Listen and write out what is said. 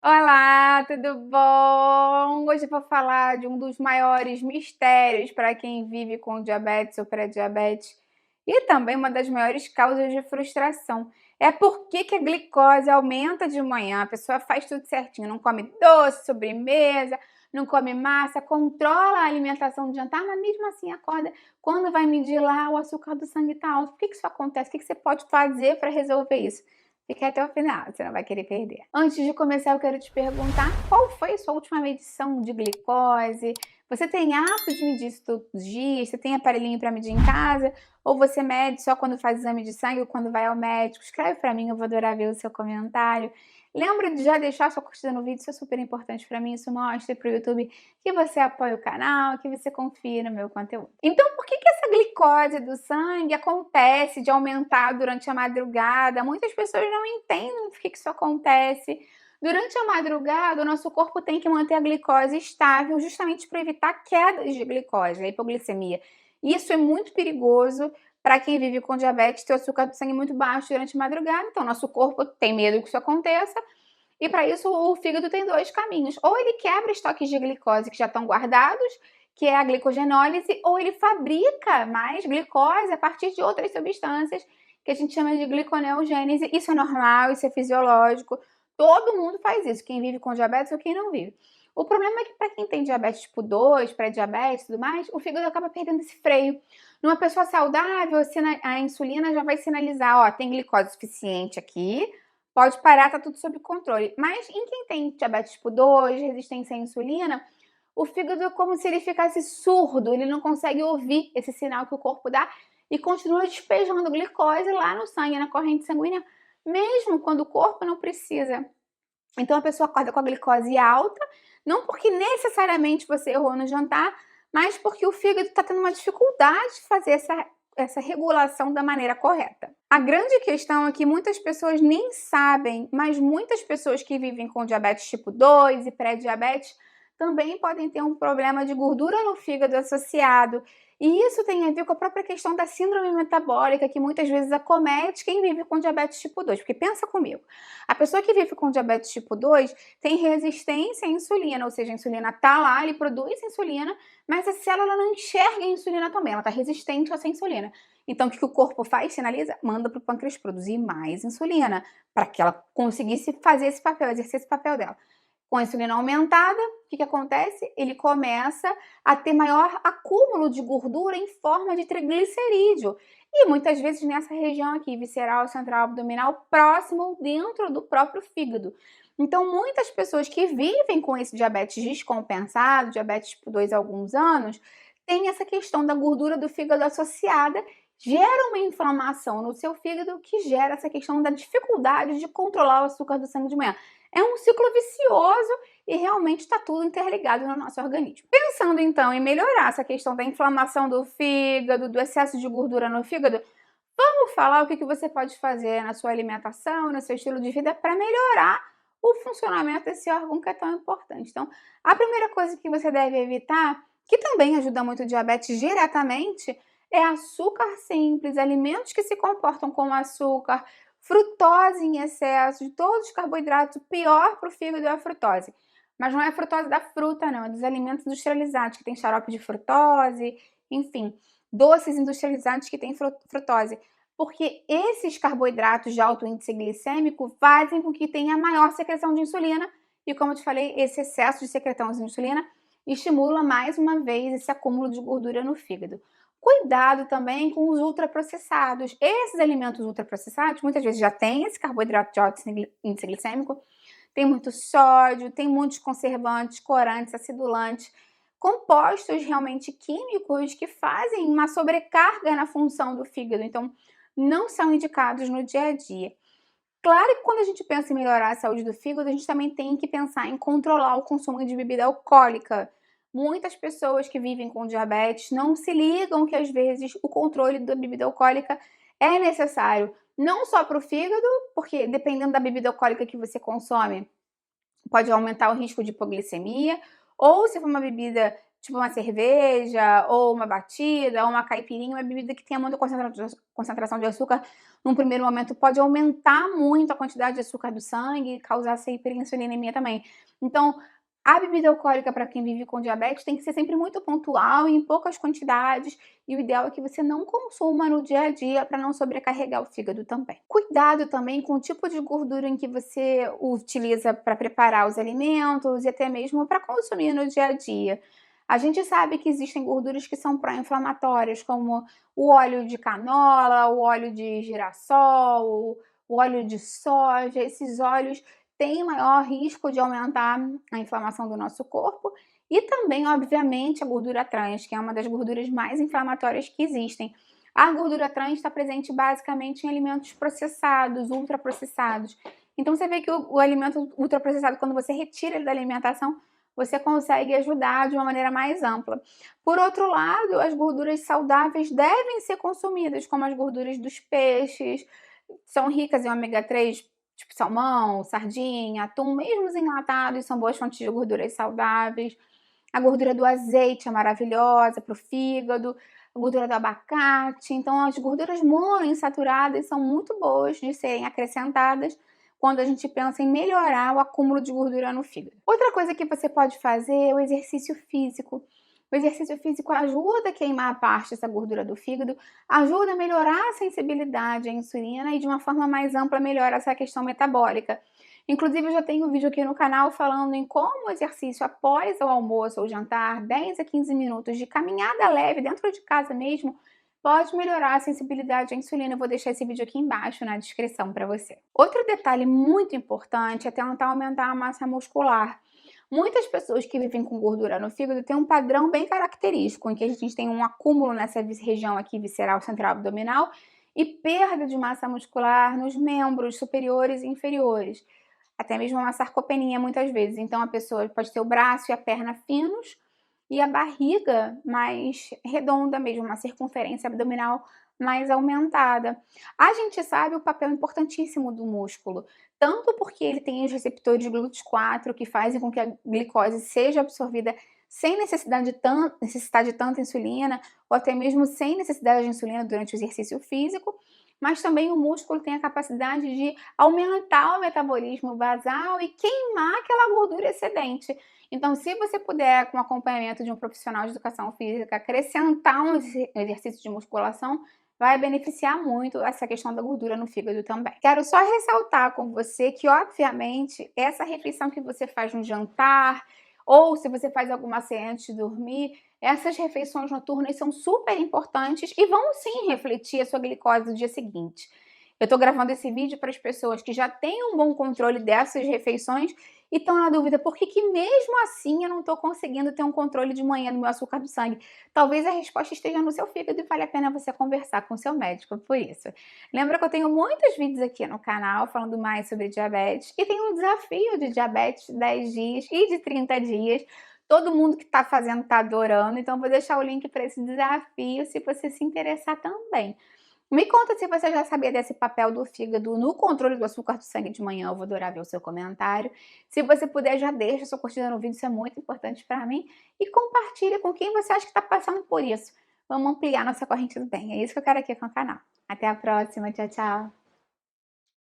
Olá, tudo bom? Hoje eu vou falar de um dos maiores mistérios para quem vive com diabetes ou pré-diabetes e também uma das maiores causas de frustração. É por que a glicose aumenta de manhã. A pessoa faz tudo certinho, não come doce, sobremesa, não come massa, controla a alimentação de jantar, mas mesmo assim acorda. Quando vai medir lá, o açúcar do sangue está alto. Por que isso acontece? O que você pode fazer para resolver isso? Fique até o final, você não vai querer perder. Antes de começar, eu quero te perguntar qual foi a sua última medição de glicose? Você tem hábito de medir isso todos os dias? Você tem aparelhinho para medir em casa? Ou você mede só quando faz exame de sangue ou quando vai ao médico? Escreve para mim, eu vou adorar ver o seu comentário. Lembra de já deixar sua curtida no vídeo, isso é super importante para mim, isso mostra para o YouTube que você apoia o canal, que você confia no meu conteúdo. Então, por que essa glicose do sangue acontece de aumentar durante a madrugada? Muitas pessoas não entendem por que isso acontece. Durante a madrugada, o nosso corpo tem que manter a glicose estável justamente para evitar quedas de glicose, a hipoglicemia. Isso é muito perigoso para quem vive com diabetes, ter o açúcar do sangue muito baixo durante a madrugada. Então, nosso corpo tem medo que isso aconteça. E para isso, o fígado tem dois caminhos. Ou ele quebra estoques de glicose que já estão guardados, que é a glicogenólise, ou ele fabrica mais glicose a partir de outras substâncias que a gente chama de gliconeogênese. Isso é normal, isso é fisiológico. Todo mundo faz isso, quem vive com diabetes ou quem não vive. O problema é que para quem tem diabetes tipo 2, pré-diabetes e tudo mais, o fígado acaba perdendo esse freio. Numa pessoa saudável, a insulina já vai sinalizar, ó, tem glicose suficiente aqui, pode parar, tá tudo sob controle. Mas em quem tem diabetes tipo 2, resistência à insulina, o fígado é como se ele ficasse surdo, ele não consegue ouvir esse sinal que o corpo dá e continua despejando glicose lá no sangue, na corrente sanguínea, mesmo quando o corpo não precisa. Então a pessoa acorda com a glicose alta, não porque necessariamente você errou no jantar, mas porque o fígado está tendo uma dificuldade de fazer essa regulação da maneira correta. A grande questão é que muitas pessoas nem sabem, mas muitas pessoas que vivem com diabetes tipo 2 e pré-diabetes também podem ter um problema de gordura no fígado associado. E isso tem a ver com a própria questão da síndrome metabólica, que muitas vezes acomete quem vive com diabetes tipo 2. Porque pensa comigo, a pessoa que vive com diabetes tipo 2 tem resistência à insulina, ou seja, a insulina está lá, ele produz insulina, mas a célula não enxerga a insulina também, ela está resistente a essa insulina. Então, o que o corpo faz? Sinaliza, manda para o pâncreas produzir mais insulina, para que ela conseguisse fazer esse papel, exercer esse papel dela. Com a insulina aumentada, o que acontece? Ele começa a ter maior acúmulo de gordura em forma de triglicerídeo. E muitas vezes nessa região aqui, visceral, central, abdominal, próximo ou dentro do próprio fígado. Então, muitas pessoas que vivem com esse diabetes descompensado, diabetes tipo 2 há alguns anos, têm essa questão da gordura do fígado associada, gera uma inflamação no seu fígado que gera essa questão da dificuldade de controlar o açúcar do sangue de manhã. É um ciclo vicioso e realmente está tudo interligado no nosso organismo. Pensando então em melhorar essa questão da inflamação do fígado, do excesso de gordura no fígado, vamos falar o que você pode fazer na sua alimentação, no seu estilo de vida para melhorar o funcionamento desse órgão que é tão importante. Então, a primeira coisa que você deve evitar, que também ajuda muito o diabetes diretamente, é açúcar simples, alimentos que se comportam como açúcar, frutose em excesso, de todos os carboidratos, o pior para o fígado é a frutose. Mas não é a frutose da fruta, não, é dos alimentos industrializados, que tem xarope de frutose, enfim, doces industrializados que têm frutose. Porque esses carboidratos de alto índice glicêmico fazem com que tenha maior secreção de insulina, e como eu te falei, esse excesso de secreção de insulina estimula mais uma vez esse acúmulo de gordura no fígado. Cuidado também com os ultraprocessados. Esses alimentos ultraprocessados muitas vezes já têm esse carboidrato de alto índice glicêmico, tem muito sódio, tem muitos conservantes, corantes, acidulantes, compostos realmente químicos que fazem uma sobrecarga na função do fígado, então não são indicados no dia a dia. Claro que quando a gente pensa em melhorar a saúde do fígado, a gente também tem que pensar em controlar o consumo de bebida alcoólica. Muitas pessoas que vivem com diabetes não se ligam que às vezes o controle da bebida alcoólica é necessário, não só para o fígado, porque dependendo da bebida alcoólica que você consome, pode aumentar o risco de hipoglicemia, ou se for uma bebida tipo uma cerveja, ou uma batida, ou uma caipirinha, uma bebida que tenha muita concentração de açúcar, num primeiro momento pode aumentar muito a quantidade de açúcar do sangue e causar essa hiperinsulinemia também. Então, a bebida alcoólica para quem vive com diabetes tem que ser sempre muito pontual e em poucas quantidades, e o ideal é que você não consuma no dia a dia para não sobrecarregar o fígado também. Cuidado também com o tipo de gordura em que você utiliza para preparar os alimentos e até mesmo para consumir no dia a dia. A gente sabe que existem gorduras que são pró-inflamatórias, como o óleo de canola, o óleo de girassol, o óleo de soja. Esses óleos têm maior risco de aumentar a inflamação do nosso corpo e também, obviamente, a gordura trans, que é uma das gorduras mais inflamatórias que existem. A gordura trans está presente basicamente em alimentos processados, ultraprocessados. Então você vê que o alimento ultraprocessado, quando você retira ele da alimentação, você consegue ajudar de uma maneira mais ampla. Por outro lado, as gorduras saudáveis devem ser consumidas, como as gorduras dos peixes, são ricas em ômega 3, tipo salmão, sardinha, atum, mesmo os enlatados são boas fontes de gorduras saudáveis. A gordura do azeite é maravilhosa para o fígado, a gordura do abacate. Então, as gorduras monoinsaturadas são muito boas de serem acrescentadas quando a gente pensa em melhorar o acúmulo de gordura no fígado. Outra coisa que você pode fazer é o exercício físico. O exercício físico ajuda a queimar parte dessa gordura do fígado, ajuda a melhorar a sensibilidade à insulina e, de uma forma mais ampla, melhora essa questão metabólica. Inclusive, eu já tenho um vídeo aqui no canal falando em como o exercício após o almoço ou jantar, 10 a 15 minutos de caminhada leve dentro de casa mesmo, pode melhorar a sensibilidade à insulina. Eu vou deixar esse vídeo aqui embaixo na descrição para você. Outro detalhe muito importante é tentar aumentar a massa muscular. Muitas pessoas que vivem com gordura no fígado têm um padrão bem característico, em que a gente tem um acúmulo nessa região aqui visceral central abdominal e perda de massa muscular nos membros superiores e inferiores. Até mesmo uma sarcopenia muitas vezes. Então a pessoa pode ter o braço e a perna finos e a barriga mais redonda mesmo, uma circunferência abdominal mais aumentada. A gente sabe o papel importantíssimo do músculo, tanto porque ele tem os receptores GLUT4 que fazem com que a glicose seja absorvida sem necessitar de tanta insulina, ou até mesmo sem necessidade de insulina durante o exercício físico, mas também o músculo tem a capacidade de aumentar o metabolismo basal e queimar aquela gordura excedente. Então, se você puder, com o acompanhamento de um profissional de educação física, acrescentar um exercício de musculação, vai beneficiar muito essa questão da gordura no fígado também. Quero só ressaltar com você que, obviamente, essa refeição que você faz no jantar, ou se você faz alguma ceia antes de dormir, essas refeições noturnas são super importantes e vão sim refletir a sua glicose no dia seguinte. Eu estou gravando esse vídeo para as pessoas que já têm um bom controle dessas refeições e estão na dúvida por que mesmo assim eu não estou conseguindo ter um controle de manhã do meu açúcar do sangue. Talvez a resposta esteja no seu fígado e vale a pena você conversar com o seu médico por isso. Lembra que eu tenho muitos vídeos aqui no canal falando mais sobre diabetes e tem um desafio de diabetes de 10 dias e de 30 dias. Todo mundo que está fazendo está adorando, então vou deixar o link para esse desafio se você se interessar também. Me conta se você já sabia desse papel do fígado no controle do açúcar do sangue de manhã, eu vou adorar ver o seu comentário. Se você puder, já deixa sua curtida no vídeo, isso é muito importante para mim. E compartilha com quem você acha que está passando por isso. Vamos ampliar nossa corrente do bem, é isso que eu quero aqui com o canal. Até a próxima, tchau, tchau!